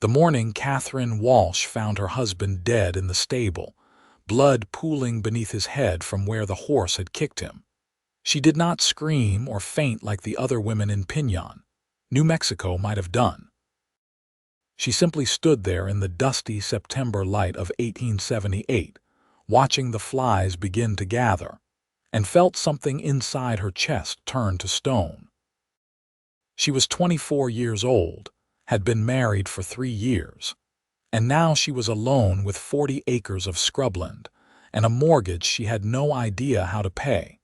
The morning Katherine Walsh found her husband dead in the stable, blood pooling beneath his head from where the horse had kicked him. She did not scream or faint like the other women in Pinon, New Mexico might have done. She simply stood there in the dusty September light of 1878, watching the flies begin to gather, and felt something inside her chest turn to stone. She was 24 years old, had been married for 3 years, and now she was alone with 40 acres of scrubland and a mortgage she had no idea how to pay.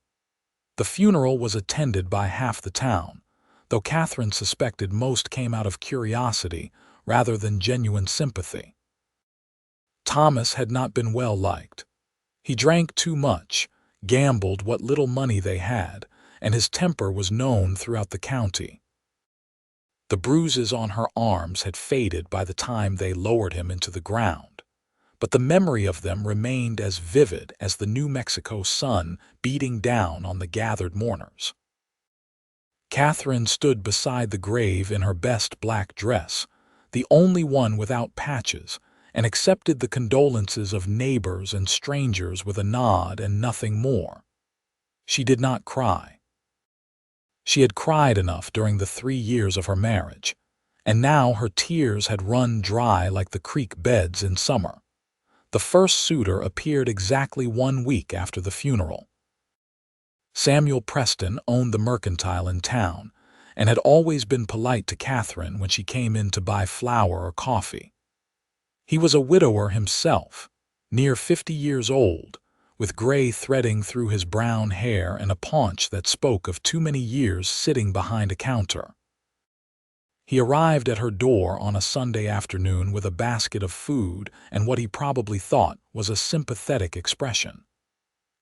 The funeral was attended by half the town, though Katherine suspected most came out of curiosity rather than genuine sympathy. Thomas had not been well liked. He drank too much, gambled what little money they had, and his temper was known throughout the county. The bruises on her arms had faded by the time they lowered him into the ground, but the memory of them remained as vivid as the New Mexico sun beating down on the gathered mourners. Katherine stood beside the grave in her best black dress, the only one without patches, and accepted the condolences of neighbors and strangers with a nod and nothing more. She did not cry. She had cried enough during the 3 years of her marriage, and now her tears had run dry like the creek beds in summer. The first suitor appeared exactly 1 week after the funeral. Samuel Preston owned the mercantile in town and had always been polite to Katherine when she came in to buy flour or coffee. He was a widower himself, near 50 years old, with gray threading through his brown hair and a paunch that spoke of too many years sitting behind a counter. He arrived at her door on a Sunday afternoon with a basket of food and what he probably thought was a sympathetic expression.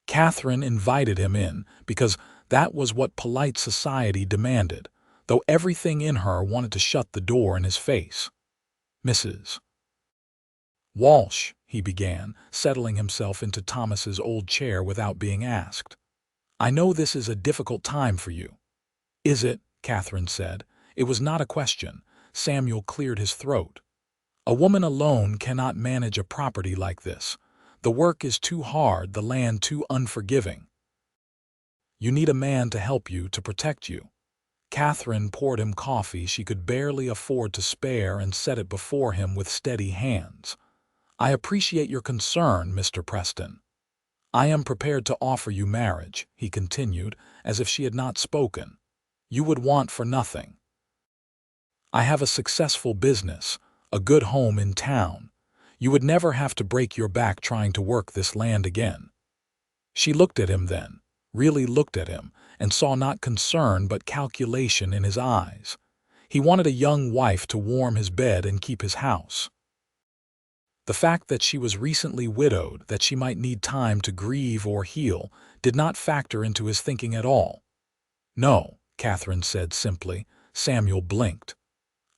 Katherine invited him in because that was what polite society demanded, though everything in her wanted to shut the door in his face. "Mrs. Walsh," he began, settling himself into Thomas's old chair without being asked. "I know this is a difficult time for you." "Is it?" Katherine said. It was not a question. Samuel cleared his throat. "A woman alone cannot manage a property like this. The work is too hard, the land too unforgiving. You need a man to help you, to protect you." Katherine poured him coffee she could barely afford to spare and set it before him with steady hands. "I appreciate your concern, Mr. Preston. I am prepared to offer you marriage," he continued, as if she had not spoken. "You would want for nothing. I have a successful business, a good home in town. You would never have to break your back trying to work this land again." She looked at him then, really looked at him, and saw not concern but calculation in his eyes. He wanted a young wife to warm his bed and keep his house. The fact that she was recently widowed, that she might need time to grieve or heal, did not factor into his thinking at all. "No," Katherine said simply. Samuel blinked.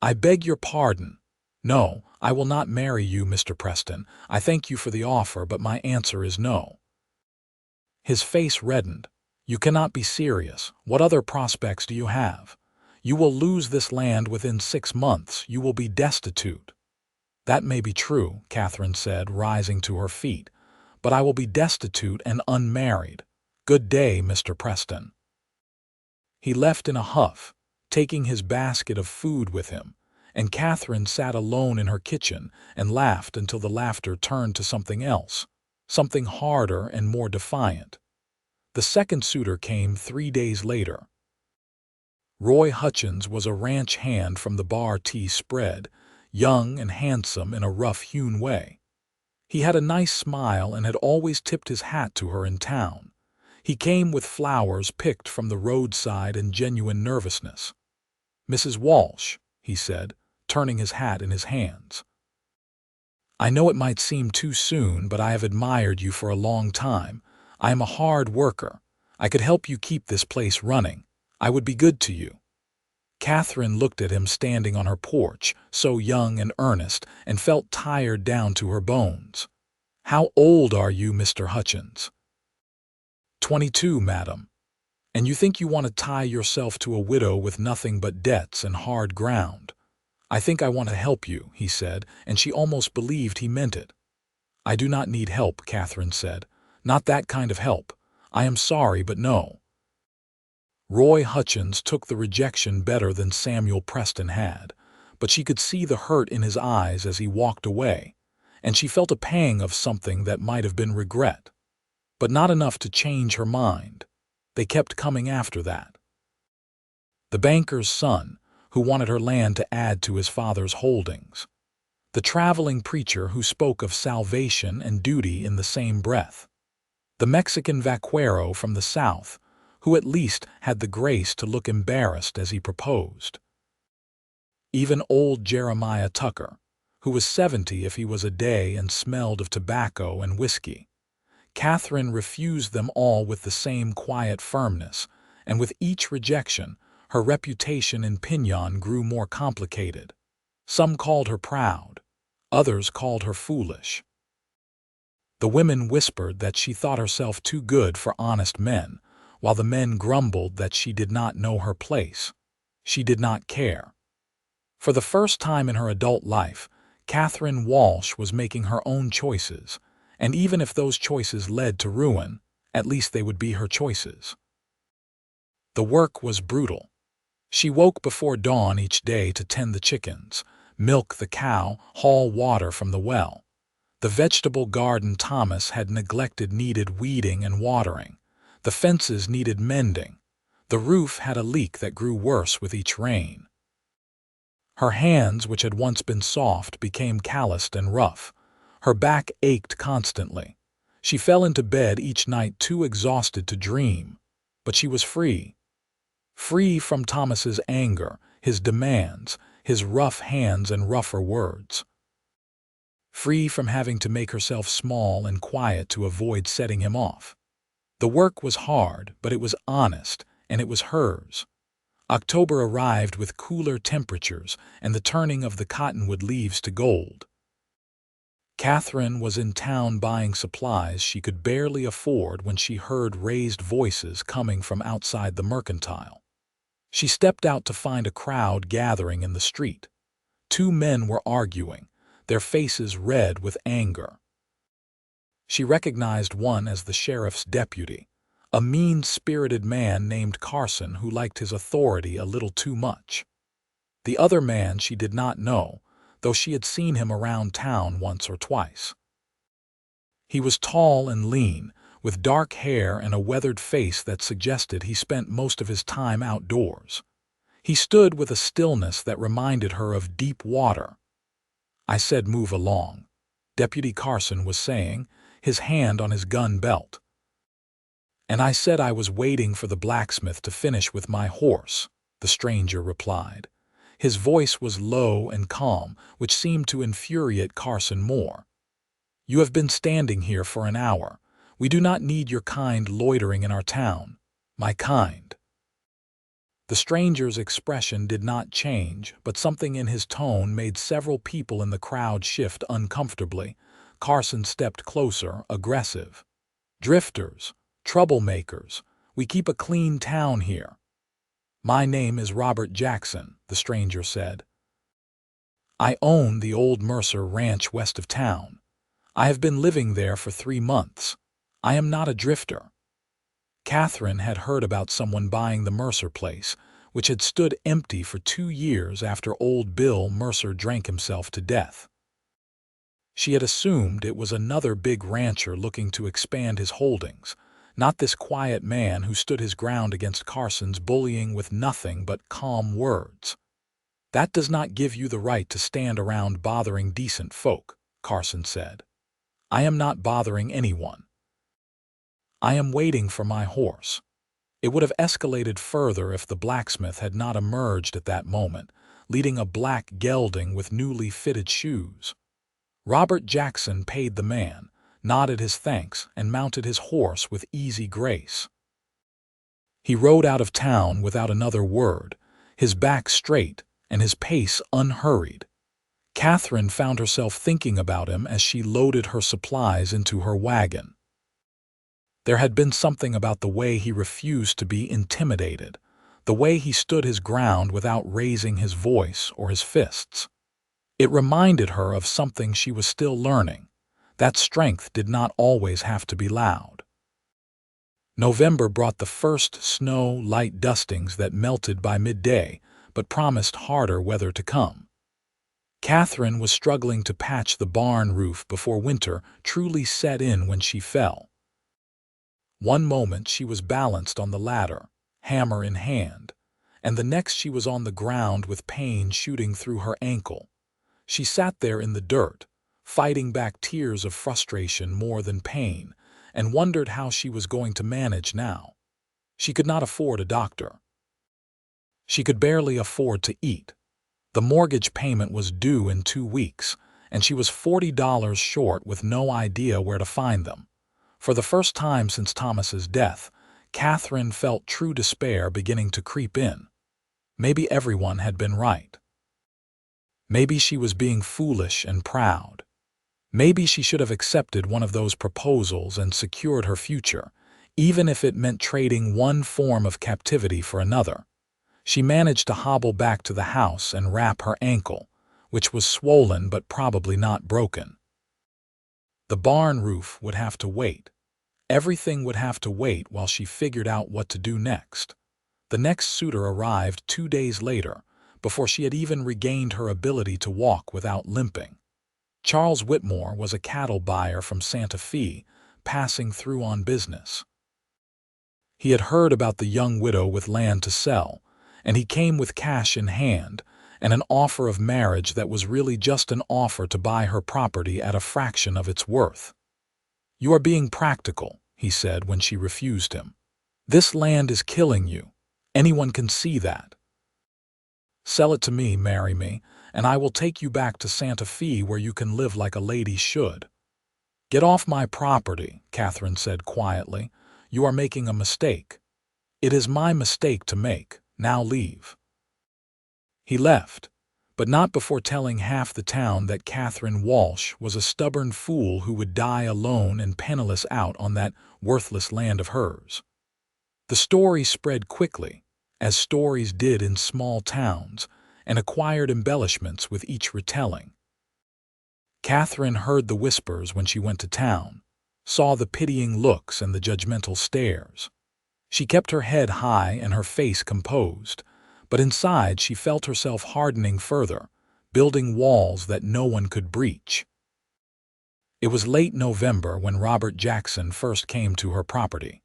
"I beg your pardon. No, I will not marry you, Mr. Preston. I thank you for the offer, but my answer is no." His face reddened. "You cannot be serious. What other prospects do you have? You will lose this land within 6 months. You will be destitute." "That may be true," Katherine said, rising to her feet, "but I will be destitute and unmarried. Good day, Mr. Preston." He left in a huff, taking his basket of food with him, and Katherine sat alone in her kitchen and laughed until the laughter turned to something else, something harder and more defiant. The second suitor came 3 days later. Roy Hutchins was a ranch hand from the bar tea spread, young and handsome in a rough-hewn way. He had a nice smile and had always tipped his hat to her in town. He came with flowers picked from the roadside and genuine nervousness. "Mrs. Walsh," he said, turning his hat in his hands. "I know it might seem too soon, but I have admired you for a long time. I am a hard worker. I could help you keep this place running. I would be good to you." Katherine looked at him standing on her porch, so young and earnest, and felt tired down to her bones. "How old are you, Mr. Hutchins?" 22, madam. "And you think you want to tie yourself to a widow with nothing but debts and hard ground? "I think I want to help you," he said, and she almost believed he meant it. "I do not need help," Katherine said. "Not that kind of help. I am sorry, but no." Roy Hutchins took the rejection better than Samuel Preston had, but she could see the hurt in his eyes as he walked away, and she felt a pang of something that might have been regret. But not enough to change her mind. They kept coming after that. The banker's son, who wanted her land to add to his father's holdings. The traveling preacher who spoke of salvation and duty in the same breath. The Mexican vaquero from the South, who at least had the grace to look embarrassed as he proposed. Even old Jeremiah Tucker, who was 70 if he was a day and smelled of tobacco and whiskey. Katherine refused them all with the same quiet firmness, and with each rejection, her reputation in Pinyon grew more complicated. Some called her proud, others called her foolish. The women whispered that she thought herself too good for honest men, while the men grumbled that she did not know her place. She did not care. For the first time in her adult life, Katherine Walsh was making her own choices, and even if those choices led to ruin, at least they would be her choices. The work was brutal. She woke before dawn each day to tend the chickens, milk the cow, haul water from the well. The vegetable garden Thomas had neglected needed weeding and watering. The fences needed mending. The roof had a leak that grew worse with each rain. Her hands, which had once been soft, became calloused and rough. Her back ached constantly. She fell into bed each night too exhausted to dream. But she was free. Free from Thomas's anger, his demands, his rough hands and rougher words. Free from having to make herself small and quiet to avoid setting him off. The work was hard, but it was honest, and it was hers. October arrived with cooler temperatures and the turning of the cottonwood leaves to gold. Katherine was in town buying supplies she could barely afford when she heard raised voices coming from outside the mercantile. She stepped out to find a crowd gathering in the street. 2 men were arguing, their faces red with anger. She recognized one as the sheriff's deputy, a mean-spirited man named Carson who liked his authority a little too much. The other man she did not know, though she had seen him around town once or twice. He was tall and lean, with dark hair and a weathered face that suggested he spent most of his time outdoors. He stood with a stillness that reminded her of deep water. "I said move along," Deputy Carson was saying, his hand on his gun belt. "And I said I was waiting for the blacksmith to finish with my horse," the stranger replied. His voice was low and calm, which seemed to infuriate Carson more. "You have been standing here for an hour. We do not need your kind loitering in our town. My kind." The stranger's expression did not change, but something in his tone made several people in the crowd shift uncomfortably. Carson stepped closer, aggressive. "Drifters, troublemakers, we keep a clean town here." "My name is Robert Jackson," the stranger said. "I own the old Mercer Ranch west of town. I have been living there for 3 months. I am not a drifter." Katherine had heard about someone buying the Mercer place, which had stood empty for 2 years after old Bill Mercer drank himself to death. She had assumed it was another big rancher looking to expand his holdings, not this quiet man who stood his ground against Carson's bullying with nothing but calm words. "That does not give you the right to stand around bothering decent folk," Carson said. "I am not bothering anyone. I am waiting for my horse." It would have escalated further if the blacksmith had not emerged at that moment, leading a black gelding with newly fitted shoes. Robert Jackson paid the man, nodded his thanks, and mounted his horse with easy grace. He rode out of town without another word, his back straight and his pace unhurried. Katherine found herself thinking about him as she loaded her supplies into her wagon. There had been something about the way he refused to be intimidated, the way he stood his ground without raising his voice or his fists. It reminded her of something she was still learning, that strength did not always have to be loud. November brought the first snow, light dustings that melted by midday, but promised harder weather to come. Katherine was struggling to patch the barn roof before winter truly set in when she fell. One moment she was balanced on the ladder, hammer in hand, and the next she was on the ground with pain shooting through her ankle. She sat there in the dirt, fighting back tears of frustration more than pain, and wondered how she was going to manage now. She could not afford a doctor. She could barely afford to eat. The mortgage payment was due in 2 weeks, and she was $40 short with no idea where to find them. For the first time since Thomas's death, Katherine felt true despair beginning to creep in. Maybe everyone had been right. Maybe she was being foolish and proud. Maybe she should have accepted one of those proposals and secured her future, even if it meant trading one form of captivity for another. She managed to hobble back to the house and wrap her ankle, which was swollen but probably not broken. The barn roof would have to wait. Everything would have to wait while she figured out what to do next. The next suitor arrived 2 days later, before she had even regained her ability to walk without limping. Charles Whitmore was a cattle buyer from Santa Fe, passing through on business. He had heard about the young widow with land to sell, and he came with cash in hand and an offer of marriage that was really just an offer to buy her property at a fraction of its worth. "You are being practical," he said when she refused him. "This land is killing you. Anyone can see that. Sell it to me, marry me, and I will take you back to Santa Fe where you can live like a lady should." "Get off my property," Katherine said quietly. "You are making a mistake." "It is my mistake to make. Now leave." He left, but not before telling half the town that Katherine Walsh was a stubborn fool who would die alone and penniless out on that worthless land of hers. The story spread quickly, as stories did in small towns, and acquired embellishments with each retelling. Katherine heard the whispers when she went to town, saw the pitying looks and the judgmental stares. She kept her head high and her face composed, but inside she felt herself hardening further, building walls that no one could breach. It was late November when Robert Jackson first came to her property.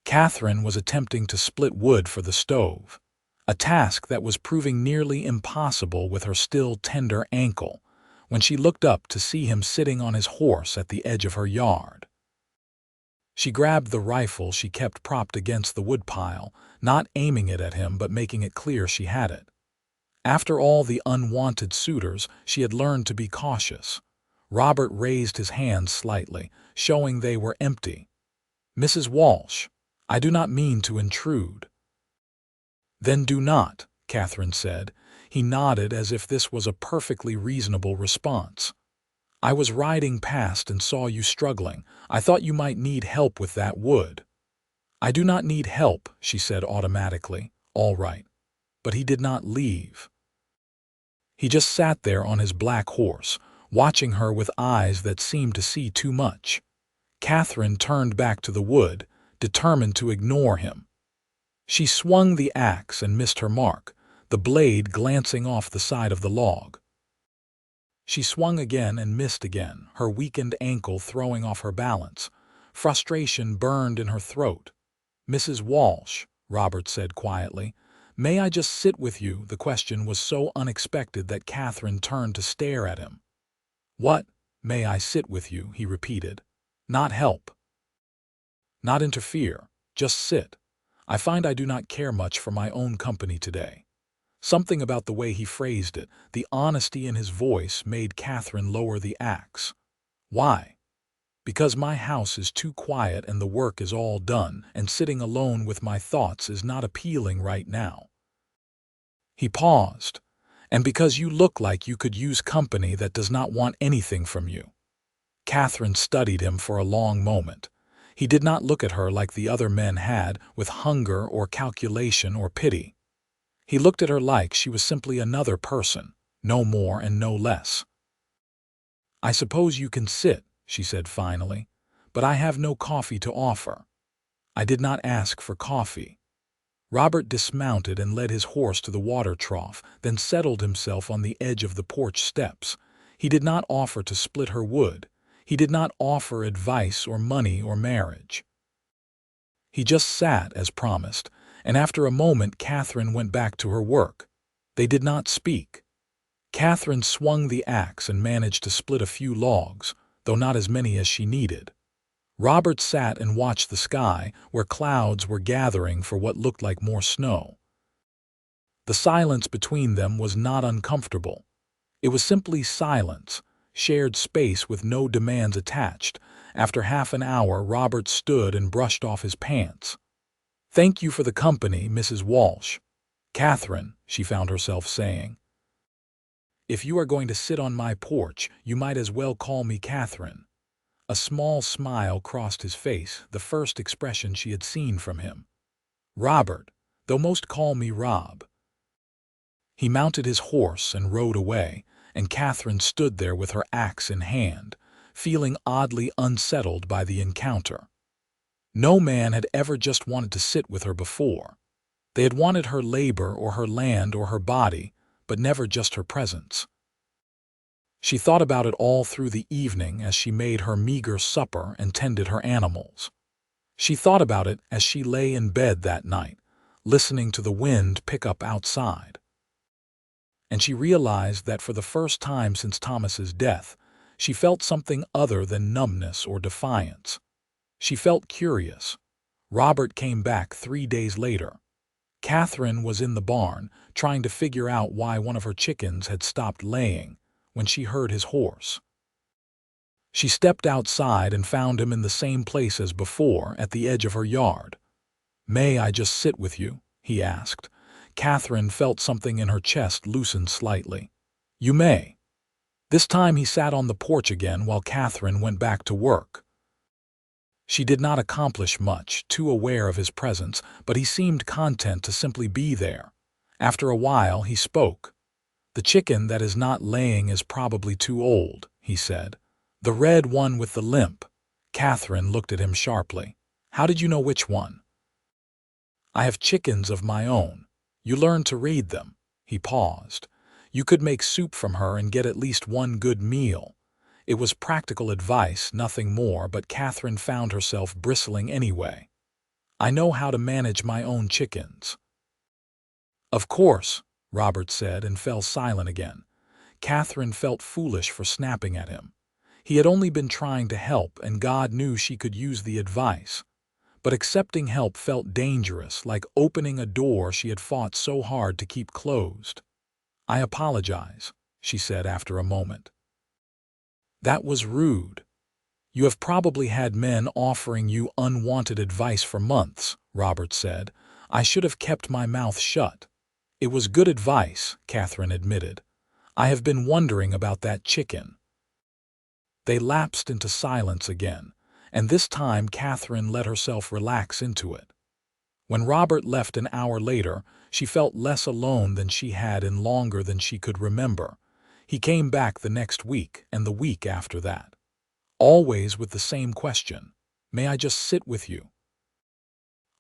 Katherine was attempting to split wood for the stove, a task that was proving nearly impossible with her still tender ankle, when she looked up to see him sitting on his horse at the edge of her yard. She grabbed the rifle she kept propped against the woodpile, not aiming it at him but making it clear she had it. After all the unwanted suitors, she had learned to be cautious. Robert raised his hands slightly, showing they were empty. "Mrs. Walsh, I do not mean to intrude." "Then do not," Katherine said. He nodded as if this was a perfectly reasonable response. "I was riding past and saw you struggling. I thought you might need help with that wood." "I do not need help," she said automatically. "All right." But he did not leave. He just sat there on his black horse, watching her with eyes that seemed to see too much. Katherine turned back to the wood, determined to ignore him. She swung the axe and missed her mark, the blade glancing off the side of the log. She swung again and missed again, her weakened ankle throwing off her balance. Frustration burned in her throat. "Mrs. Walsh," Robert said quietly, "may I just sit with you?" The question was so unexpected that Katherine turned to stare at him. "What, may I sit with you?" he repeated. "Not help. Not interfere. Just sit. I find I do not care much for my own company today." Something about the way he phrased it, the honesty in his voice, made Katherine lower the axe. "Why?" "Because my house is too quiet and the work is all done, and sitting alone with my thoughts is not appealing right now." He paused. "And because you look like you could use company that does not want anything from you." Katherine studied him for a long moment. He did not look at her like the other men had, with hunger or calculation or pity. He looked at her like she was simply another person, no more and no less. "I suppose you can sit," she said finally, "but I have no coffee to offer." "I did not ask for coffee." Robert dismounted and led his horse to the water trough, then settled himself on the edge of the porch steps. He did not offer to split her wood. He did not offer advice or money or marriage. He just sat as promised, and after a moment Katherine went back to her work. They did not speak. Katherine swung the axe and managed to split a few logs, though not as many as she needed. Robert sat and watched the sky, where clouds were gathering for what looked like more snow. The silence between them was not uncomfortable. It was simply silence, shared space with no demands attached. After half an hour, Robert stood and brushed off his pants. "Thank you for the company, Mrs. Walsh." "Katherine," she found herself saying. "If you are going to sit on my porch, you might as well call me Katherine." A small smile crossed his face, the first expression she had seen from him. "Robert, though most call me Rob." He mounted his horse and rode away, and Katherine stood there with her axe in hand, feeling oddly unsettled by the encounter. No man had ever just wanted to sit with her before. They had wanted her labor or her land or her body, but never just her presence. She thought about it all through the evening as she made her meager supper and tended her animals. She thought about it as she lay in bed that night, listening to the wind pick up outside. And she realized that for the first time since Thomas's death, she felt something other than numbness or defiance. She felt curious. Robert came back 3 days later. Katherine was in the barn, trying to figure out why one of her chickens had stopped laying, when she heard his horse. She stepped outside and found him in the same place as before, at the edge of her yard. "May I just sit with you?" he asked. Katherine felt something in her chest loosen slightly. "You may." This time he sat on the porch again while Katherine went back to work. She did not accomplish much, too aware of his presence, but he seemed content to simply be there. After a while he spoke. "The chicken that is not laying is probably too old," he said. "The red one with the limp." Katherine looked at him sharply. "How did you know which one?" "I have chickens of my own. You learn to read them." He paused. You could make soup from her and get at least one good meal. It was practical advice, nothing more, but Katherine found herself bristling anyway. "I know how to manage my own chickens." "Of course," Robert said, and fell silent again. Katherine felt foolish for snapping at him. He had only been trying to help, and God knew she could use the advice. But accepting help felt dangerous, like opening a door she had fought so hard to keep closed. "I apologize," she said after a moment. "That was rude." "You have probably had men offering you unwanted advice for months," Robert said. "I should have kept my mouth shut." "It was good advice," Katherine admitted. "I have been wondering about that chicken." They lapsed into silence again, and this time Katherine let herself relax into it. When Robert left an hour later, she felt less alone than she had in longer than she could remember. He came back the next week and the week after that. Always with the same question: "May I just sit with you?"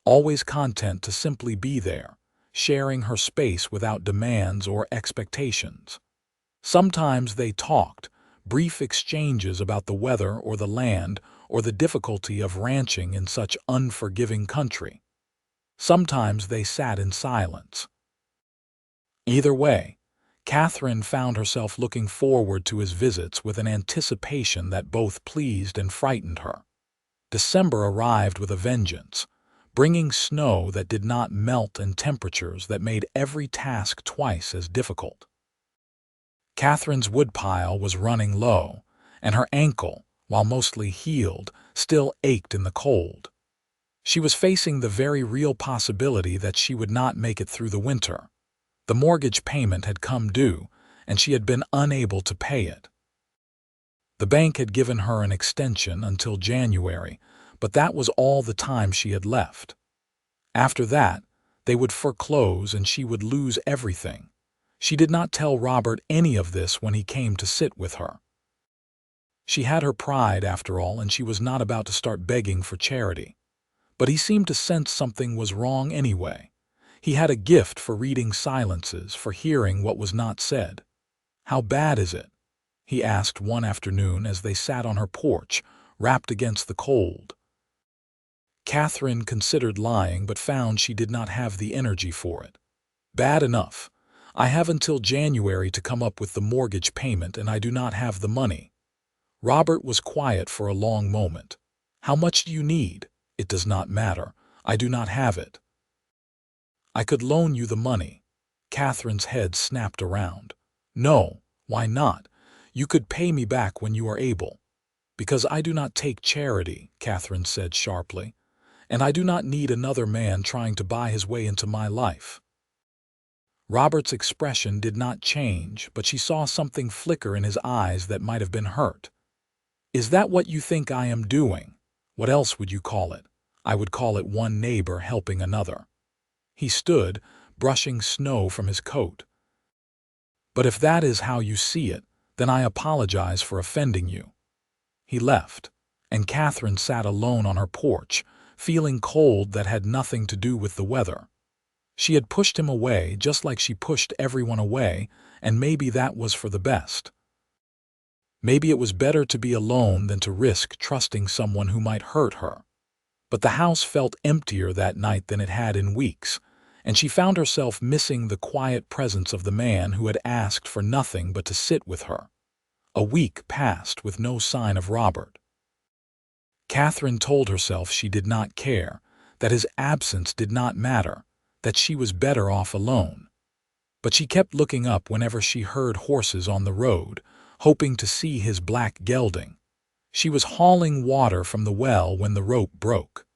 Always content to simply be there, sharing her space without demands or expectations. Sometimes they talked, brief exchanges about the weather or the land or the difficulty of ranching in such unforgiving country. Sometimes they sat in silence. Either way, Katherine found herself looking forward to his visits with an anticipation that both pleased and frightened her. December arrived with a vengeance, bringing snow that did not melt and temperatures that made every task twice as difficult. Katherine's woodpile was running low, and her ankle, while mostly healed, still ached in the cold. She was facing the very real possibility that she would not make it through the winter. The mortgage payment had come due, and she had been unable to pay it. The bank had given her an extension until January, but that was all the time she had left. After that, they would foreclose and she would lose everything. She did not tell Robert any of this when he came to sit with her. She had her pride, after all, and she was not about to start begging for charity. But he seemed to sense something was wrong anyway. He had a gift for reading silences, for hearing what was not said. "How bad is it?" he asked one afternoon as they sat on her porch, wrapped against the cold. Katherine considered lying but found she did not have the energy for it. "Bad enough. I have until January to come up with the mortgage payment and I do not have the money." Robert was quiet for a long moment. "How much do you need?" "It does not matter. I do not have it." "I could loan you the money." Katherine's head snapped around. "No, why not? You could pay me back when you are able." "Because I do not take charity," Katherine said sharply, "and I do not need another man trying to buy his way into my life." Robert's expression did not change, but she saw something flicker in his eyes that might have been hurt. "Is that what you think I am doing? What else would you call it?" "I would call it one neighbor helping another." He stood, brushing snow from his coat. "But if that is how you see it, then I apologize for offending you." He left, and Katherine sat alone on her porch, feeling cold that had nothing to do with the weather. She had pushed him away just like she pushed everyone away, and maybe that was for the best. Maybe it was better to be alone than to risk trusting someone who might hurt her. But the house felt emptier that night than it had in weeks, and she found herself missing the quiet presence of the man who had asked for nothing but to sit with her. A week passed with no sign of Robert. Katherine told herself she did not care, that his absence did not matter, that she was better off alone. But she kept looking up whenever she heard horses on the road, hoping to see his black gelding. She was hauling water from the well when the rope broke.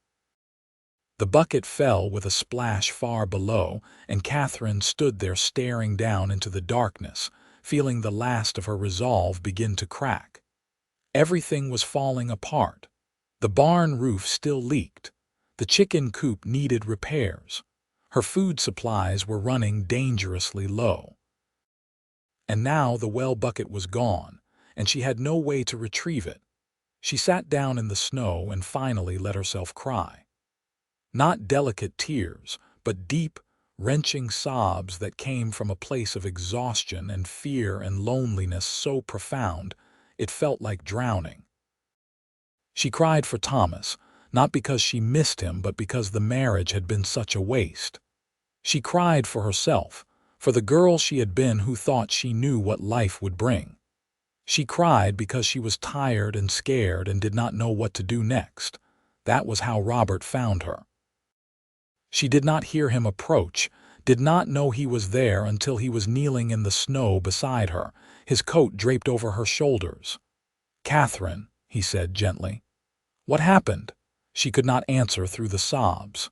The bucket fell with a splash far below, and Katherine stood there staring down into the darkness, feeling the last of her resolve begin to crack. Everything was falling apart. The barn roof still leaked. The chicken coop needed repairs. Her food supplies were running dangerously low. And now the well bucket was gone, and she had no way to retrieve it. She sat down in the snow and finally let herself cry. Not delicate tears, but deep, wrenching sobs that came from a place of exhaustion and fear and loneliness so profound it felt like drowning. She cried for Thomas, not because she missed him, but because the marriage had been such a waste. She cried for herself, for the girl she had been who thought she knew what life would bring. She cried because she was tired and scared and did not know what to do next. That was how Robert found her. She did not hear him approach, did not know he was there until he was kneeling in the snow beside her, his coat draped over her shoulders. "Katherine," he said gently. "What happened?" She could not answer through the sobs.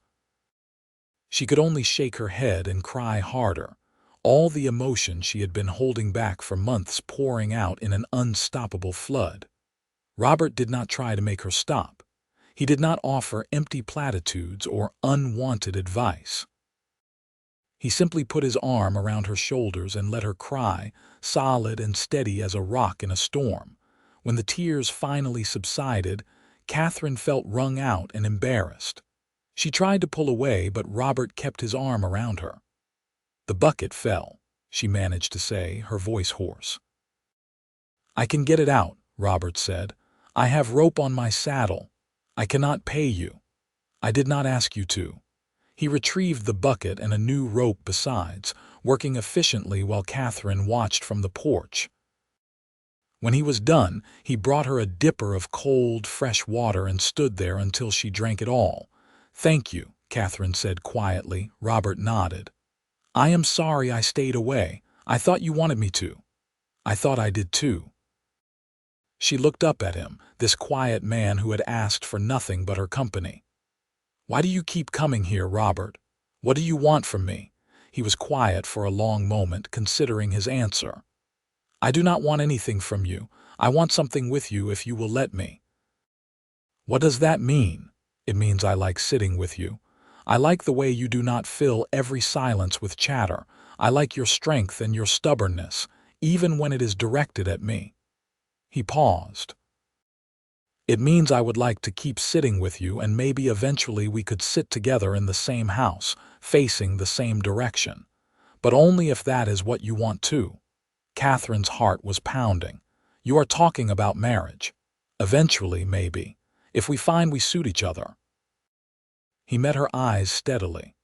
She could only shake her head and cry harder, all the emotion she had been holding back for months pouring out in an unstoppable flood. Robert did not try to make her stop. He did not offer empty platitudes or unwanted advice. He simply put his arm around her shoulders and let her cry, solid and steady as a rock in a storm. When the tears finally subsided, Katherine felt wrung out and embarrassed. She tried to pull away, but Robert kept his arm around her. "The bucket fell," she managed to say, her voice hoarse. "I can get it out," Robert said. "I have rope on my saddle. I cannot pay you. I did not ask you to." He retrieved the bucket and a new rope besides, working efficiently while Katherine watched from the porch. When he was done, he brought her a dipper of cold, fresh water and stood there until she drank it all. "Thank you," Katherine said quietly. Robert nodded. "I am sorry I stayed away. I thought you wanted me to." "I thought I did too." She looked up at him, this quiet man who had asked for nothing but her company. "Why do you keep coming here, Robert? What do you want from me?" He was quiet for a long moment, considering his answer. "I do not want anything from you. I want something with you if you will let me." What does that mean? It means I like sitting with you. I like the way you do not fill every silence with chatter. I like your strength and your stubbornness, even when it is directed at me. He paused. It means I would like to keep sitting with you, and maybe eventually we could sit together in the same house, facing the same direction. But only if that is what you want too. Catherine's heart was pounding. You are talking about marriage. Eventually, maybe, if we find we suit each other. He met her eyes steadily.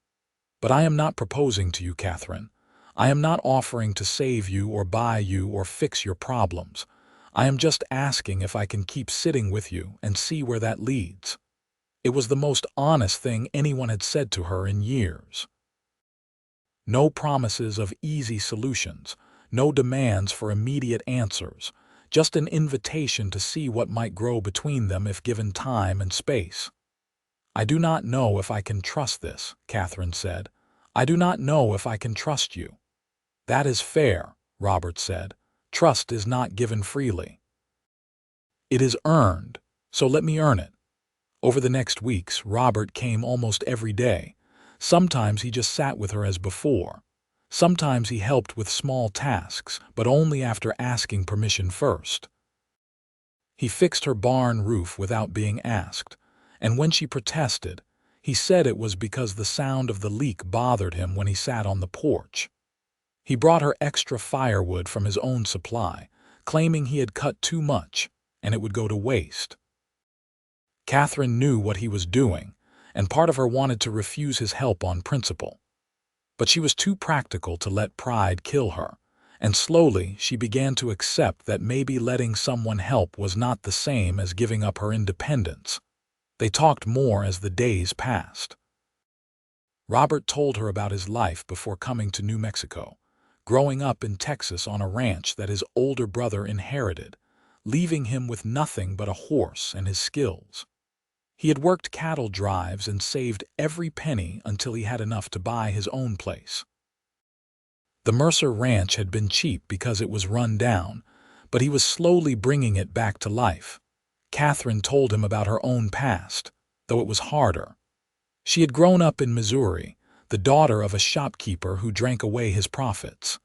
But I am not proposing to you, Katherine. I am not offering to save you or buy you or fix your problems. I am just asking if I can keep sitting with you and see where that leads. It was the most honest thing anyone had said to her in years. No promises of easy solutions, no demands for immediate answers, just an invitation to see what might grow between them if given time and space. I do not know if I can trust this, Katherine said. I do not know if I can trust you. That is fair, Robert said. Trust is not given freely. It is earned, so let me earn it. Over the next weeks, Robert came almost every day. Sometimes he just sat with her as before. Sometimes he helped with small tasks, but only after asking permission first. He fixed her barn roof without being asked, and when she protested, he said it was because the sound of the leak bothered him when he sat on the porch. He brought her extra firewood from his own supply, claiming he had cut too much, and it would go to waste. Katherine knew what he was doing, and part of her wanted to refuse his help on principle. But she was too practical to let pride kill her, and slowly she began to accept that maybe letting someone help was not the same as giving up her independence. They talked more as the days passed. Robert told her about his life before coming to New Mexico, growing up in Texas on a ranch that his older brother inherited, leaving him with nothing but a horse and his skills. He had worked cattle drives and saved every penny until he had enough to buy his own place. The Mercer Ranch had been cheap because it was run down, but he was slowly bringing it back to life. Katherine told him about her own past, though it was harder. She had grown up in Missouri, the daughter of a shopkeeper who drank away his profits.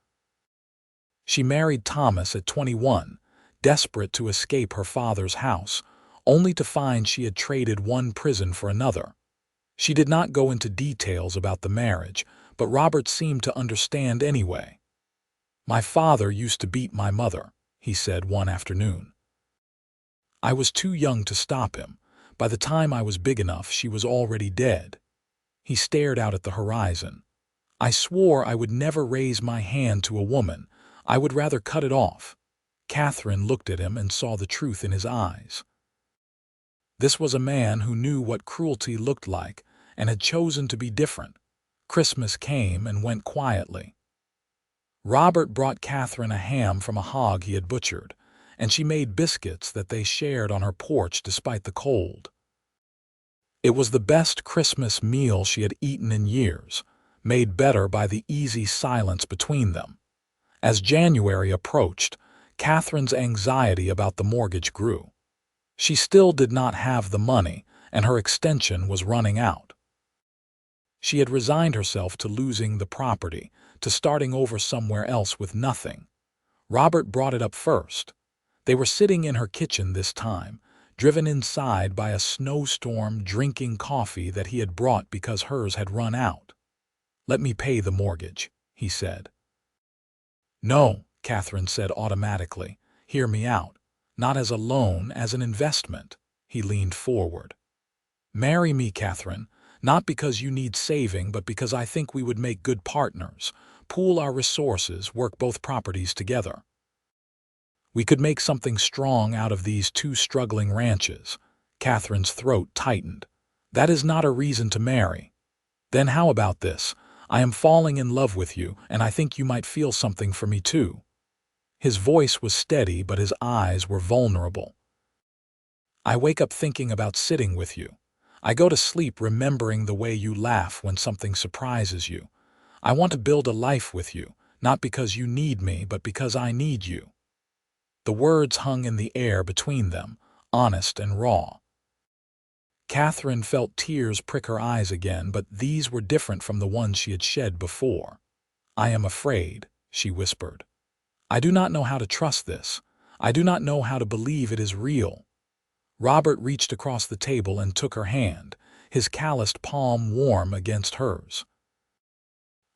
She married Thomas at 21, desperate to escape her father's house, only to find she had traded one prison for another. She did not go into details about the marriage, but Robert seemed to understand anyway. "My father used to beat my mother," he said one afternoon. "I was too young to stop him. By the time I was big enough, she was already dead." He stared out at the horizon. "I swore I would never raise my hand to a woman. I would rather cut it off." Katherine looked at him and saw the truth in his eyes. This was a man who knew what cruelty looked like and had chosen to be different. Christmas came and went quietly. Robert brought Katherine a ham from a hog he had butchered, and she made biscuits that they shared on her porch despite the cold. It was the best Christmas meal she had eaten in years, made better by the easy silence between them. As January approached, Katherine's anxiety about the mortgage grew. She still did not have the money, and her extension was running out. She had resigned herself to losing the property, to starting over somewhere else with nothing. Robert brought it up first. They were sitting in her kitchen this time, driven inside by a snowstorm, drinking coffee that he had brought because hers had run out. "Let me pay the mortgage," he said. "No," Katherine said automatically. "Hear me out. Not as a loan, as an investment." He leaned forward. "Marry me, Katherine, not because you need saving, but because I think we would make good partners, pool our resources, work both properties together. We could make something strong out of these two struggling ranches." Katherine's throat tightened. "That is not a reason to marry." "Then how about this? I am falling in love with you, and I think you might feel something for me too." His voice was steady, but his eyes were vulnerable. "I wake up thinking about sitting with you. I go to sleep remembering the way you laugh when something surprises you. I want to build a life with you, not because you need me, but because I need you." The words hung in the air between them, honest and raw. Katherine felt tears prick her eyes again, but these were different from the ones she had shed before. "I am afraid," she whispered. "I do not know how to trust this. I do not know how to believe it is real." Robert reached across the table and took her hand, his calloused palm warm against hers.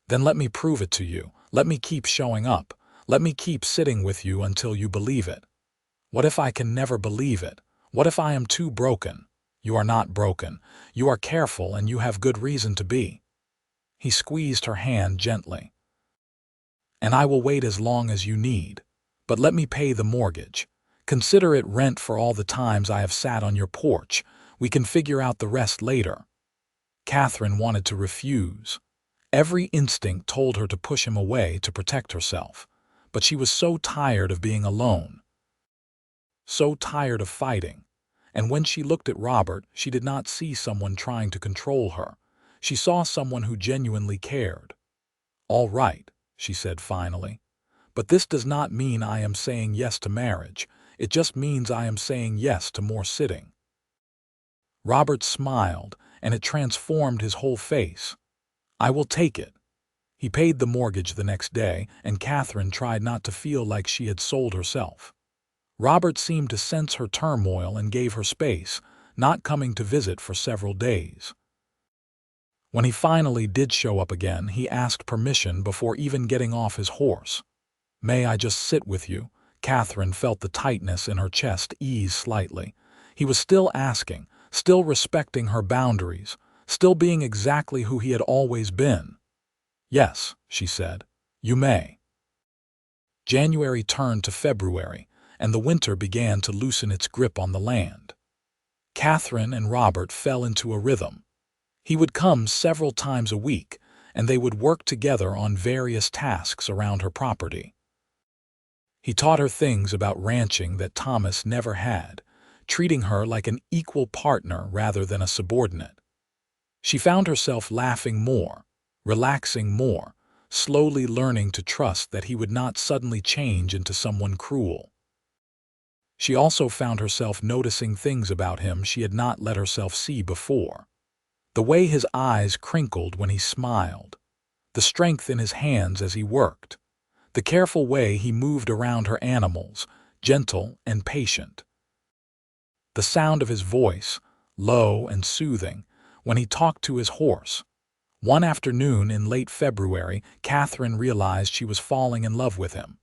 "Then let me prove it to you. Let me keep showing up. Let me keep sitting with you until you believe it. What if I can never believe it? What if I am too broken? You are not broken. You are careful and you have good reason to be." He squeezed her hand gently. "And I will wait as long as you need. But let me pay the mortgage. Consider it rent for all the times I have sat on your porch. We can figure out the rest later." Katherine wanted to refuse. Every instinct told her to push him away to protect herself. But she was so tired of being alone, so tired of fighting. And when she looked at Robert, she did not see someone trying to control her. She saw someone who genuinely cared. "All right," she said finally. "But this does not mean I am saying yes to marriage. It just means I am saying yes to more sitting." Robert smiled, and it transformed his whole face. "I will take it." He paid the mortgage the next day, and Katherine tried not to feel like she had sold herself. Robert seemed to sense her turmoil and gave her space, not coming to visit for several days. When he finally did show up again, he asked permission before even getting off his horse. "May I just sit with you?" Katherine felt the tightness in her chest ease slightly. He was still asking, still respecting her boundaries, still being exactly who he had always been. "Yes," she said, "you may." January turned to February, and the winter began to loosen its grip on the land. Katherine and Robert fell into a rhythm. He would come several times a week, and they would work together on various tasks around her property. He taught her things about ranching that Thomas never had, treating her like an equal partner rather than a subordinate. She found herself laughing more, relaxing more, slowly learning to trust that he would not suddenly change into someone cruel. She also found herself noticing things about him she had not let herself see before. The way his eyes crinkled when he smiled, the strength in his hands as he worked, the careful way he moved around her animals, gentle and patient. The sound of his voice, low and soothing, when he talked to his horse. One afternoon in late February, Katherine realized she was falling in love with him.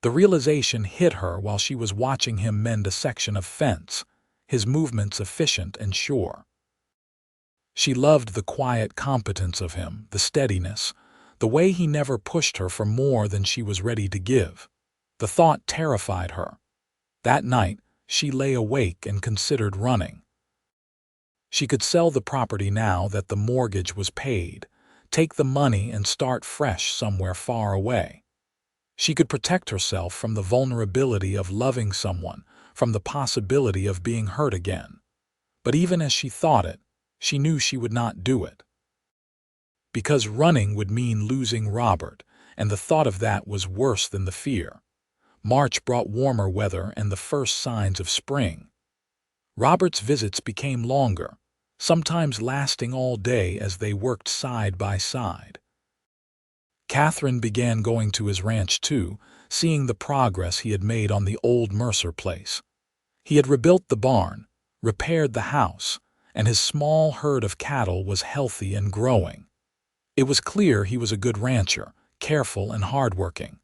The realization hit her while she was watching him mend a section of fence, his movements efficient and sure. She loved the quiet competence of him, the steadiness, the way he never pushed her for more than she was ready to give. The thought terrified her. That night, she lay awake and considered running. She could sell the property now that the mortgage was paid, take the money and start fresh somewhere far away. She could protect herself from the vulnerability of loving someone, from the possibility of being hurt again. But even as she thought it, she knew she would not do it. Because running would mean losing Robert, and the thought of that was worse than the fear. March brought warmer weather and the first signs of spring. Robert's visits became longer, sometimes lasting all day as they worked side by side. Katherine began going to his ranch too, seeing the progress he had made on the old Mercer place. He had rebuilt the barn, repaired the house, and his small herd of cattle was healthy and growing. It was clear he was a good rancher, careful and hardworking.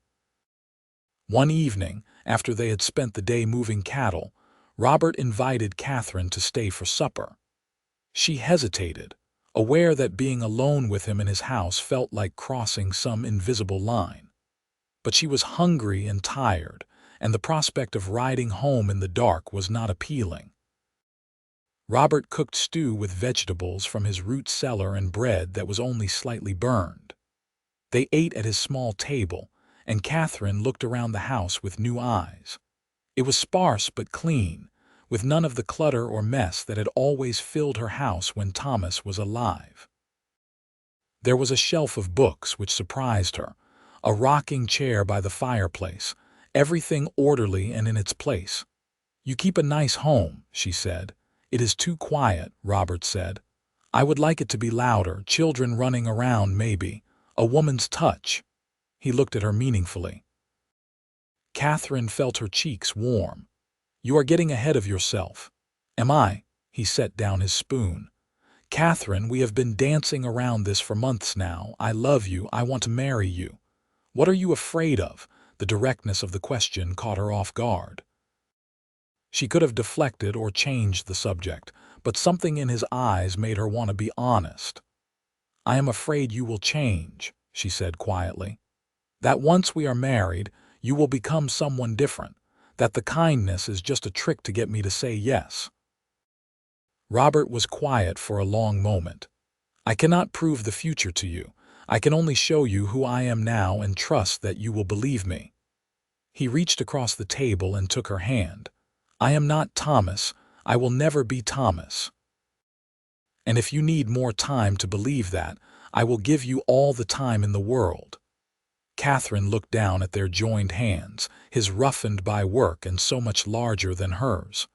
One evening, after they had spent the day moving cattle, Robert invited Katherine to stay for supper. She hesitated, aware that being alone with him in his house felt like crossing some invisible line. But she was hungry and tired, and the prospect of riding home in the dark was not appealing. Robert cooked stew with vegetables from his root cellar and bread that was only slightly burned. They ate at his small table, and Katherine looked around the house with new eyes. It was sparse but clean, with none of the clutter or mess that had always filled her house when Thomas was alive. There was a shelf of books which surprised her, a rocking chair by the fireplace, everything orderly and in its place. "You keep a nice home," she said. "It is too quiet," Robert said. "I would like it to be louder, children running around maybe, a woman's touch." He looked at her meaningfully. Katherine felt her cheeks warm. "You are getting ahead of yourself." "Am I?" He set down his spoon. "Katherine, we have been dancing around this for months now. I love you. I want to marry you. What are you afraid of?" The directness of the question caught her off guard. She could have deflected or changed the subject, but something in his eyes made her want to be honest. "I am afraid you will change," she said quietly. "That once we are married, you will become someone different. That the kindness is just a trick to get me to say yes." Robert was quiet for a long moment. "I cannot prove the future to you. I can only show you who I am now and trust that you will believe me." He reached across the table and took her hand. "I am not Thomas. I will never be Thomas. And if you need more time to believe that, I will give you all the time in the world." Katherine looked down at their joined hands, his roughened by work and so much larger than hers.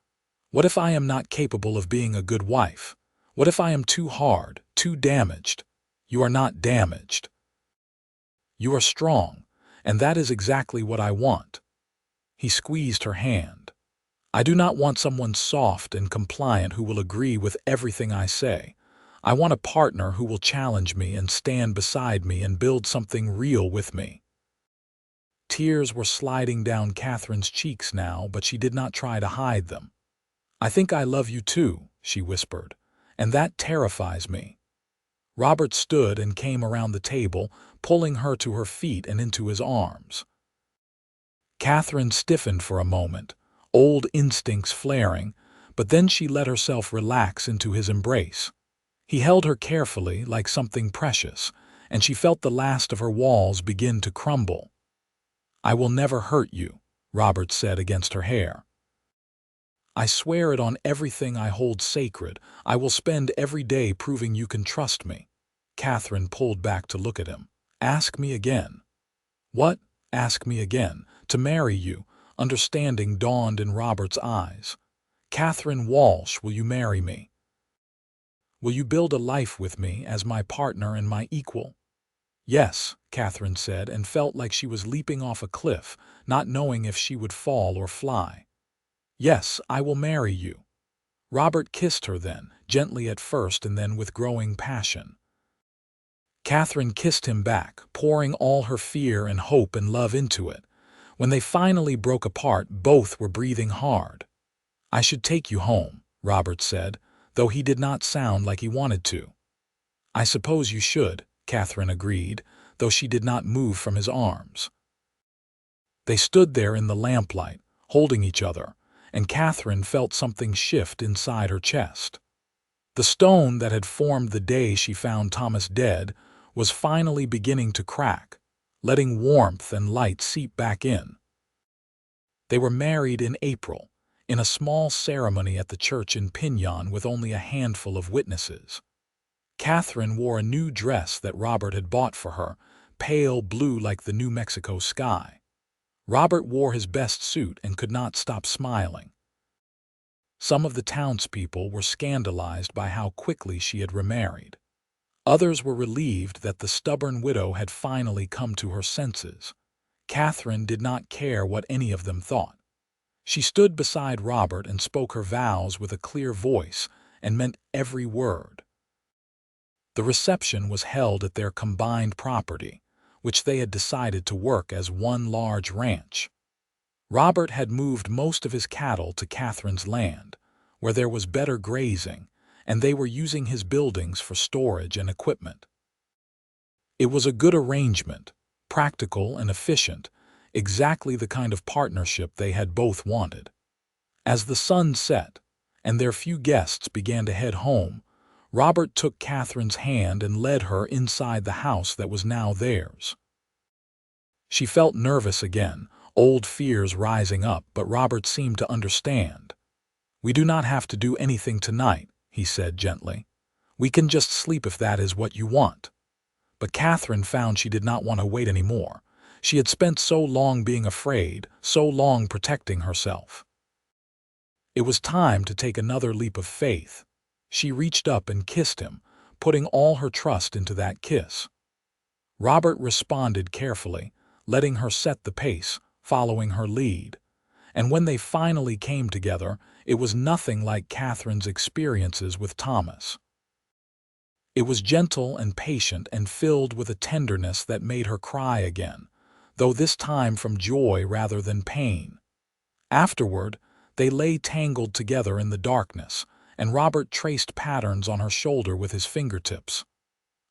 "What if I am not capable of being a good wife? What if I am too hard, too damaged?" "You are not damaged. You are strong, and that is exactly what I want." He squeezed her hand. "I do not want someone soft and compliant who will agree with everything I say. I want a partner who will challenge me and stand beside me and build something real with me." Tears were sliding down Katherine's cheeks now, but she did not try to hide them. "I think I love you too," she whispered, "and that terrifies me." Robert stood and came around the table, pulling her to her feet and into his arms. Katherine stiffened for a moment, old instincts flaring, but then she let herself relax into his embrace. He held her carefully like something precious, and she felt the last of her walls begin to crumble. "I will never hurt you," Robert said against her hair. "I swear it on everything I hold sacred. I will spend every day proving you can trust me." Katherine pulled back to look at him. "Ask me again." "What? Ask me again." "To marry you." Understanding dawned in Robert's eyes. "Katherine Walsh, will you marry me? Will you build a life with me as my partner and my equal?" "Yes," Katherine said, and felt like she was leaping off a cliff, not knowing if she would fall or fly. "Yes, I will marry you." Robert kissed her then, gently at first and then with growing passion. Katherine kissed him back, pouring all her fear and hope and love into it. When they finally broke apart, both were breathing hard. "I should take you home," Robert said, though he did not sound like he wanted to. "I suppose you should," Katherine agreed, though she did not move from his arms. They stood there in the lamplight, holding each other, and Katherine felt something shift inside her chest. The stone that had formed the day she found Thomas dead was finally beginning to crack, letting warmth and light seep back in. They were married in April, in a small ceremony at the church in Pinyon with only a handful of witnesses. Katherine wore a new dress that Robert had bought for her, pale blue like the New Mexico sky. Robert wore his best suit and could not stop smiling. Some of the townspeople were scandalized by how quickly she had remarried. Others were relieved that the stubborn widow had finally come to her senses. Katherine did not care what any of them thought. She stood beside Robert and spoke her vows with a clear voice and meant every word. The reception was held at their combined property, which they had decided to work as one large ranch. Robert had moved most of his cattle to Katherine's land, where there was better grazing, and they were using his buildings for storage and equipment. It was a good arrangement, practical and efficient, exactly the kind of partnership they had both wanted. As the sun set, and their few guests began to head home, Robert took Katherine's hand and led her inside the house that was now theirs. She felt nervous again, old fears rising up, but Robert seemed to understand. "We do not have to do anything tonight," he said gently. "We can just sleep if that is what you want." But Katherine found she did not want to wait anymore. She had spent so long being afraid, so long protecting herself. It was time to take another leap of faith. She reached up and kissed him, putting all her trust into that kiss. Robert responded carefully, letting her set the pace, following her lead. And when they finally came together, it was nothing like Katherine's experiences with Thomas. It was gentle and patient and filled with a tenderness that made her cry again, though this time from joy rather than pain. Afterward, they lay tangled together in the darkness, and Robert traced patterns on her shoulder with his fingertips.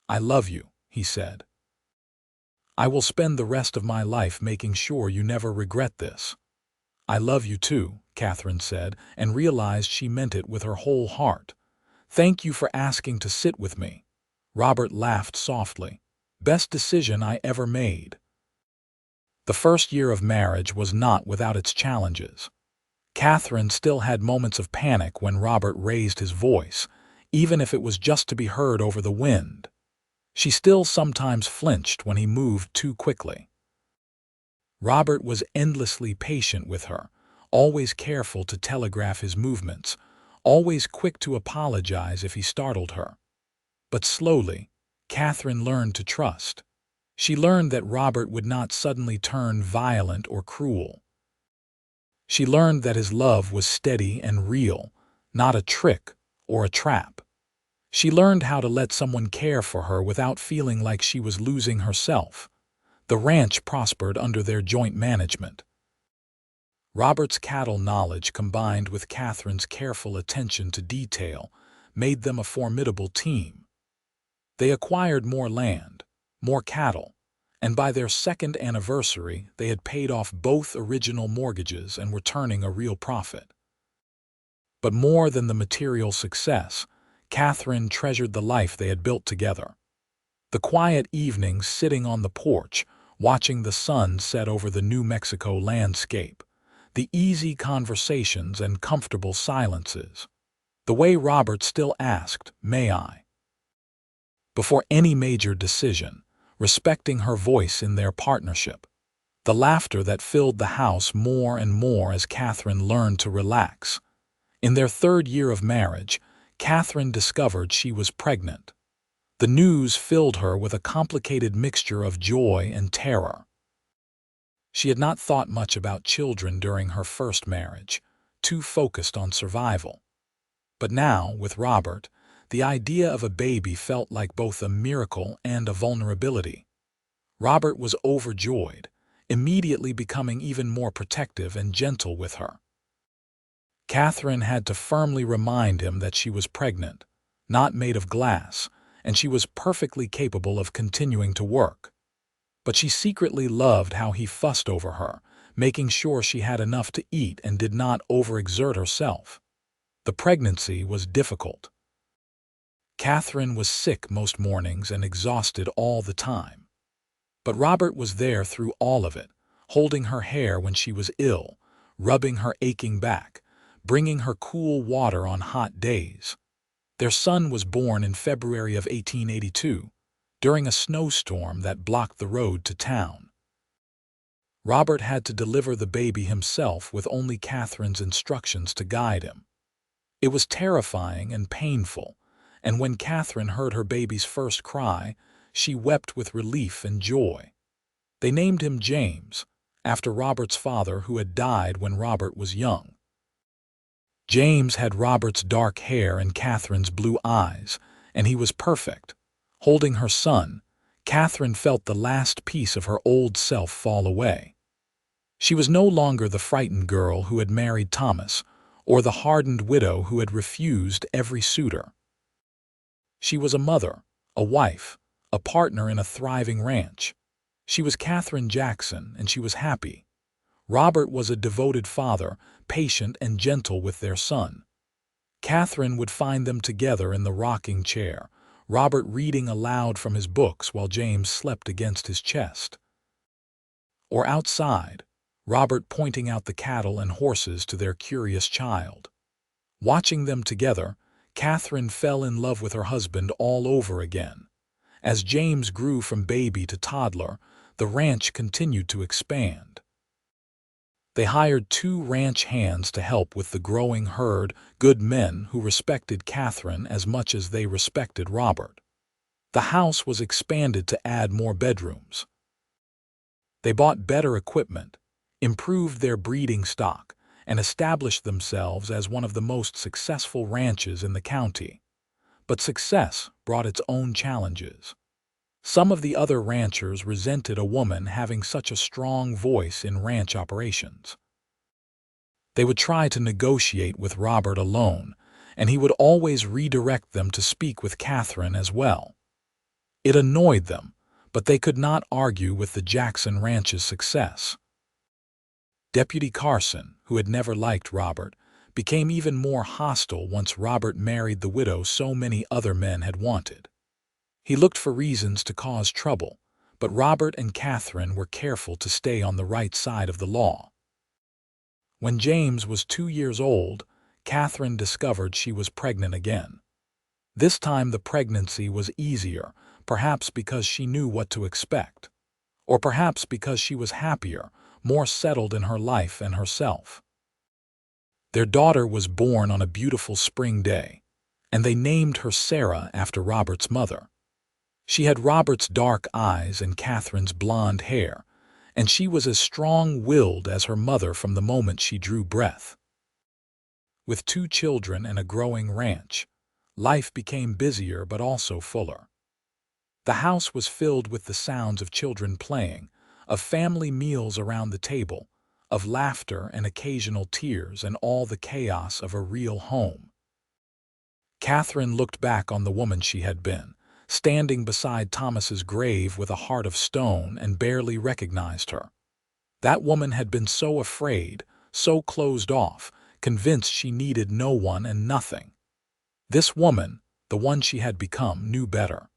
"I love you," he said. "I will spend the rest of my life making sure you never regret this." "I love you too," Katherine said, and realized she meant it with her whole heart. "Thank you for asking to sit with me." Robert laughed softly. "Best decision I ever made." The first year of marriage was not without its challenges. Katherine still had moments of panic when Robert raised his voice, even if it was just to be heard over the wind. She still sometimes flinched when he moved too quickly. Robert was endlessly patient with her, always careful to telegraph his movements, always quick to apologize if he startled her. But slowly, Katherine learned to trust. She learned that Robert would not suddenly turn violent or cruel. She learned that his love was steady and real, not a trick or a trap. She learned how to let someone care for her without feeling like she was losing herself. The ranch prospered under their joint management. Robert's cattle knowledge combined with Katherine's careful attention to detail made them a formidable team. They acquired more land, more cattle, and by their second anniversary they had paid off both original mortgages and were turning a real profit. But more than the material success, Katherine treasured the life they had built together. The quiet evenings sitting on the porch, watching the sun set over the New Mexico landscape, the easy conversations and comfortable silences, the way Robert still asked, "May I?" before any major decision, respecting her voice in their partnership. The laughter that filled the house more and more as Katherine learned to relax. In their third year of marriage, Katherine discovered she was pregnant. The news filled her with a complicated mixture of joy and terror. She had not thought much about children during her first marriage, too focused on survival. But now, with Robert, the idea of a baby felt like both a miracle and a vulnerability. Robert was overjoyed, immediately becoming even more protective and gentle with her. Katherine had to firmly remind him that she was pregnant, not made of glass, and she was perfectly capable of continuing to work. But she secretly loved how he fussed over her, making sure she had enough to eat and did not overexert herself. The pregnancy was difficult. Katherine was sick most mornings and exhausted all the time. But Robert was there through all of it, holding her hair when she was ill, rubbing her aching back, bringing her cool water on hot days. Their son was born in February of 1882, during a snowstorm that blocked the road to town. Robert had to deliver the baby himself with only Katherine's instructions to guide him. It was terrifying and painful, and when Katherine heard her baby's first cry, she wept with relief and joy. They named him James, after Robert's father who had died when Robert was young. James had Robert's dark hair and Katherine's blue eyes, and he was perfect. Holding her son, Katherine felt the last piece of her old self fall away. She was no longer the frightened girl who had married Thomas, or the hardened widow who had refused every suitor. She was a mother, a wife, a partner in a thriving ranch. She was Katherine Jackson, and she was happy. Robert was a devoted father, patient and gentle with their son. Katherine would find them together in the rocking chair, Robert reading aloud from his books while James slept against his chest. Or outside, Robert pointing out the cattle and horses to their curious child. Watching them together, Katherine fell in love with her husband all over again. As James grew from baby to toddler, the ranch continued to expand. They hired 2 ranch hands to help with the growing herd, good men who respected Katherine as much as they respected Robert. The house was expanded to add more bedrooms. They bought better equipment, improved their breeding stock, and established themselves as one of the most successful ranches in the county. But success brought its own challenges. Some of the other ranchers resented a woman having such a strong voice in ranch operations. They would try to negotiate with Robert alone, and he would always redirect them to speak with Katherine as well. It annoyed them, but they could not argue with the Jackson Ranch's success. Deputy Carson, who had never liked Robert, became even more hostile once Robert married the widow so many other men had wanted. He looked for reasons to cause trouble, but Robert and Katherine were careful to stay on the right side of the law. When James was 2 years old, Katherine discovered she was pregnant again. This time the pregnancy was easier, perhaps because she knew what to expect, or perhaps because she was happier, more settled in her life and herself. Their daughter was born on a beautiful spring day, and they named her Sarah after Robert's mother. She had Robert's dark eyes and Katherine's blonde hair, and she was as strong-willed as her mother from the moment she drew breath. With 2 children and a growing ranch, life became busier but also fuller. The house was filled with the sounds of children playing, of family meals around the table, of laughter and occasional tears and all the chaos of a real home. Katherine looked back on the woman she had been, standing beside Thomas's grave with a heart of stone, and barely recognized her. That woman had been so afraid, so closed off, convinced she needed no one and nothing. This woman, the one she had become, knew better.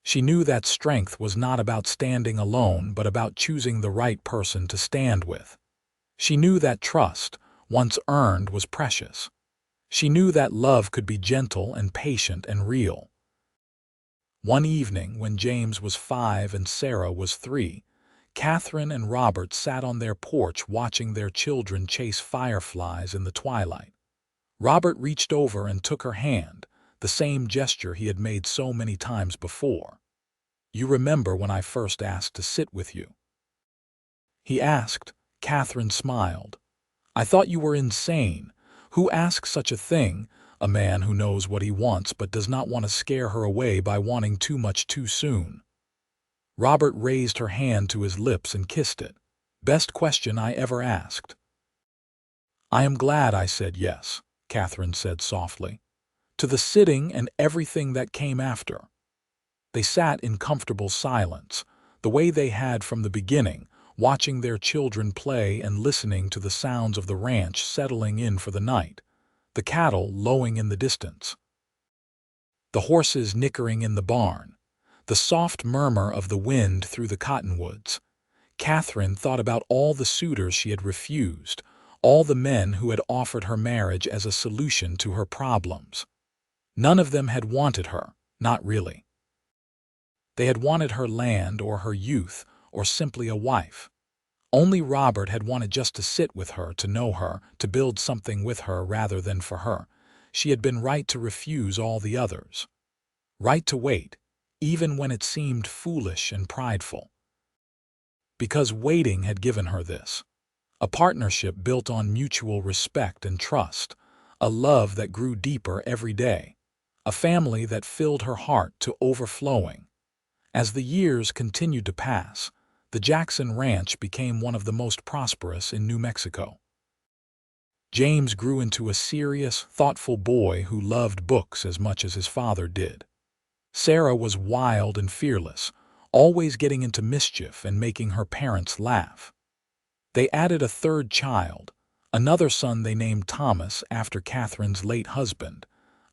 She knew that strength was not about standing alone but about choosing the right person to stand with. She knew that trust, once earned, was precious. She knew that love could be gentle and patient and real. One evening, when James was 5 and Sarah was 3, Katherine and Robert sat on their porch watching their children chase fireflies in the twilight. Robert reached over and took her hand, the same gesture he had made so many times before. "You remember when I first asked to sit with you?" he asked. Katherine smiled. "I thought you were insane. Who asks such a thing? A man who knows what he wants but does not want to scare her away by wanting too much too soon." Robert raised her hand to his lips and kissed it. "Best question I ever asked." "I am glad I said yes," Katherine said softly. "To the sitting and everything that came after." They sat in comfortable silence, the way they had from the beginning, watching their children play and listening to the sounds of the ranch settling in for the night, the cattle lowing in the distance, the horses nickering in the barn, the soft murmur of the wind through the cottonwoods. Katherine thought about all the suitors she had refused, all the men who had offered her marriage as a solution to her problems. None of them had wanted her, not really. They had wanted her land or her youth or simply a wife. Only Robert had wanted just to sit with her, to know her, to build something with her rather than for her. She had been right to refuse all the others. Right to wait, even when it seemed foolish and prideful. Because waiting had given her this. A partnership built on mutual respect and trust, a love that grew deeper every day, a family that filled her heart to overflowing. As the years continued to pass, the Jackson Ranch became one of the most prosperous in New Mexico. James grew into a serious, thoughtful boy who loved books as much as his father did. Sarah was wild and fearless, always getting into mischief and making her parents laugh. They added a 3rd child, another son they named Thomas after Katherine's late husband,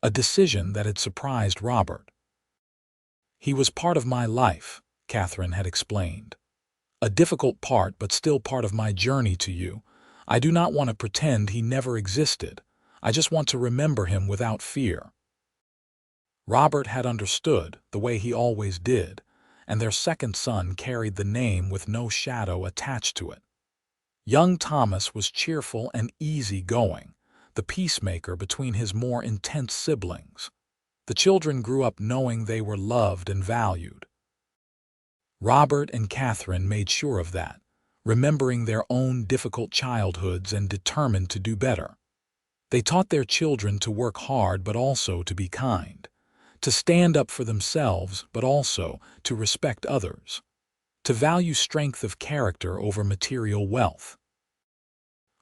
a decision that had surprised Robert. "He was part of my life," Katherine had explained. "A difficult part, but still part of my journey to you. I do not want to pretend he never existed. I just want to remember him without fear." Robert had understood, the way he always did, and their 2nd son carried the name with no shadow attached to it. Young Thomas was cheerful and easy-going, the peacemaker between his more intense siblings. The children grew up knowing they were loved and valued. Robert and Katherine made sure of that, remembering their own difficult childhoods and determined to do better. They taught their children to work hard but also to be kind, to stand up for themselves but also to respect others, to value strength of character over material wealth.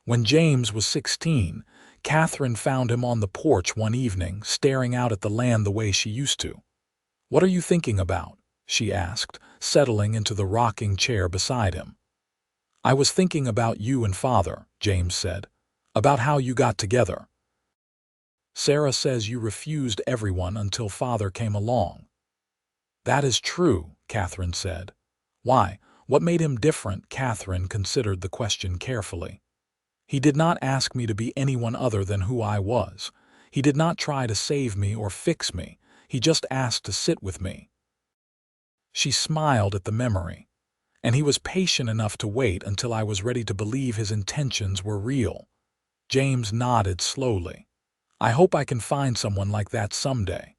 When James was 16, Katherine found him on the porch one evening, staring out at the land the way she used to. "What are you thinking about?" she asked, settling into the rocking chair beside him. "I was thinking about you and Father," James said, "about how you got together. Sarah says you refused everyone until Father came along." "That is true," Katherine said. "Why? What made him different?" Katherine considered the question carefully. "He did not ask me to be anyone other than who I was. He did not try to save me or fix me. He just asked to sit with me." She smiled at the memory. "And he was patient enough to wait until I was ready to believe his intentions were real." James nodded slowly. "I hope I can find someone like that someday."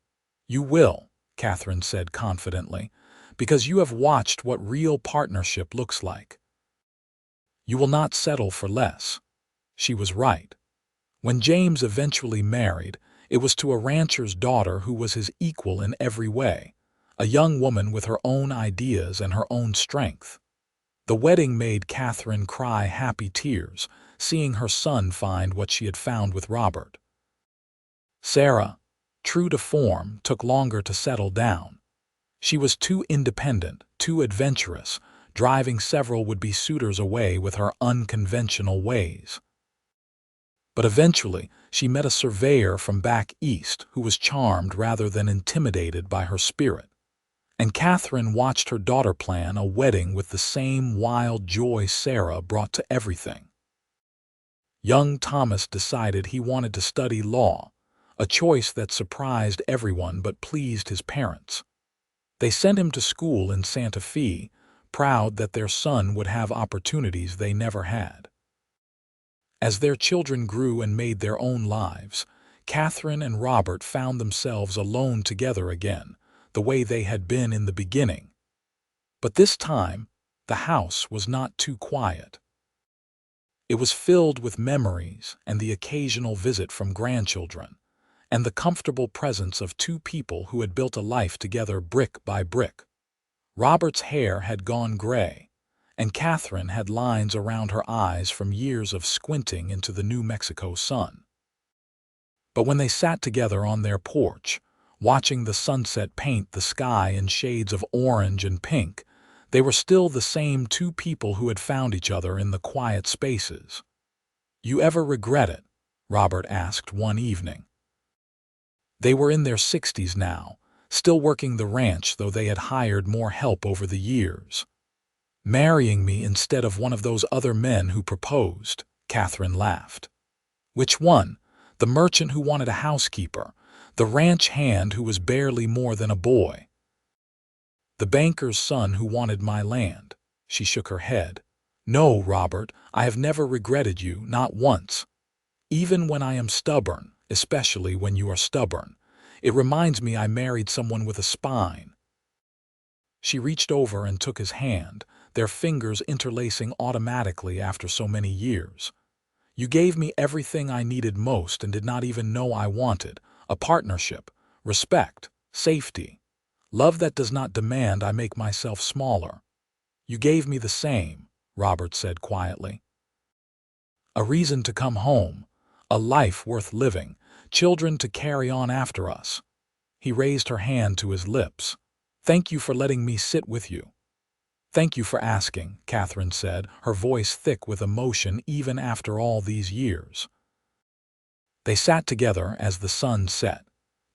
"You will," Katherine said confidently, "because you have watched what real partnership looks like. You will not settle for less." She was right. When James eventually married, it was to a rancher's daughter who was his equal in every way, a young woman with her own ideas and her own strength. The wedding made Katherine cry happy tears, seeing her son find what she had found with Robert. Sarah, true to form, took longer to settle down. She was too independent, too adventurous, driving several would-be suitors away with her unconventional ways. But eventually, she met a surveyor from back east who was charmed rather than intimidated by her spirit. And Katherine watched her daughter plan a wedding with the same wild joy Sarah brought to everything. Young Thomas decided he wanted to study law, a choice that surprised everyone but pleased his parents. They sent him to school in Santa Fe, proud that their son would have opportunities they never had. As their children grew and made their own lives, Katherine and Robert found themselves alone together again, the way they had been in the beginning. But this time, the house was not too quiet. It was filled with memories and the occasional visit from grandchildren, and the comfortable presence of two people who had built a life together brick by brick. Robert's hair had gone gray, and Katherine had lines around her eyes from years of squinting into the New Mexico sun. But when they sat together on their porch, watching the sunset paint the sky in shades of orange and pink, they were still the same two people who had found each other in the quiet spaces. "You ever regret it?" Robert asked one evening. They were in their 60s now, still working the ranch though they had hired more help over the years. "Marrying me instead of one of those other men who proposed," Katherine laughed. "Which one? The merchant who wanted a housekeeper, the ranch hand who was barely more than a boy?" "The banker's son who wanted my land." She shook her head. "No, Robert, I have never regretted you, not once. Even when I am stubborn, especially when you are stubborn, it reminds me I married someone with a spine." She reached over and took his hand, their fingers interlacing automatically after so many years. "You gave me everything I needed most and did not even know I wanted: a partnership, respect, safety, love that does not demand I make myself smaller. You gave me the same," Robert said quietly. "A reason to come home, a life worth living, children to carry on after us." He raised her hand to his lips. "Thank you for letting me sit with you." "Thank you for asking," Katherine said, her voice thick with emotion even after all these years. They sat together as the sun set,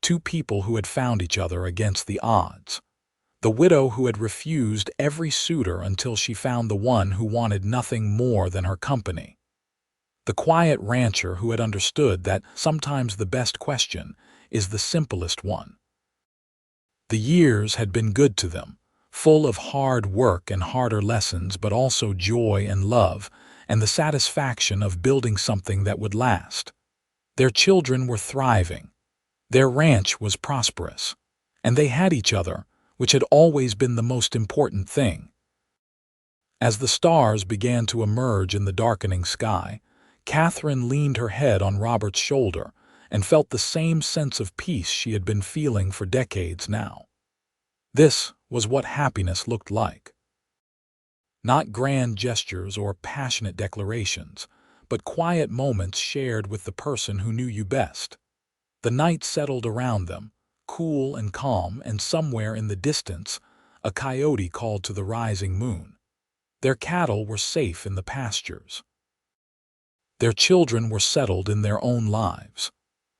two people who had found each other against the odds. The widow who had refused every suitor until she found the one who wanted nothing more than her company. The quiet rancher who had understood that sometimes the best question is the simplest one. The years had been good to them, full of hard work and harder lessons, but also joy and love, and the satisfaction of building something that would last. Their children were thriving. Their ranch was prosperous. And they had each other, which had always been the most important thing. As the stars began to emerge in the darkening sky, Katherine leaned her head on Robert's shoulder and felt the same sense of peace she had been feeling for decades now. This was what happiness looked like. Not grand gestures or passionate declarations, but quiet moments shared with the person who knew you best. The night settled around them, cool and calm, and somewhere in the distance, a coyote called to the rising moon. Their cattle were safe in the pastures. Their children were settled in their own lives.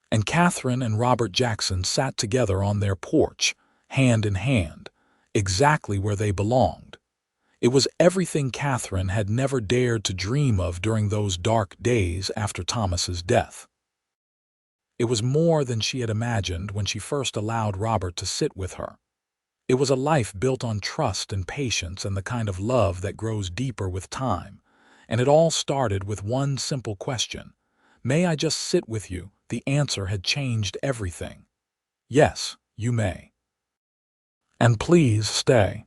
And Katherine and Robert Jackson sat together on their porch, hand in hand, exactly where they belonged. It was everything Katherine had never dared to dream of during those dark days after Thomas's death. It was more than she had imagined when she first allowed Robert to sit with her. It was a life built on trust and patience and the kind of love that grows deeper with time. And it all started with one simple question. May I just sit with you? The answer had changed everything. Yes, you may. And please stay.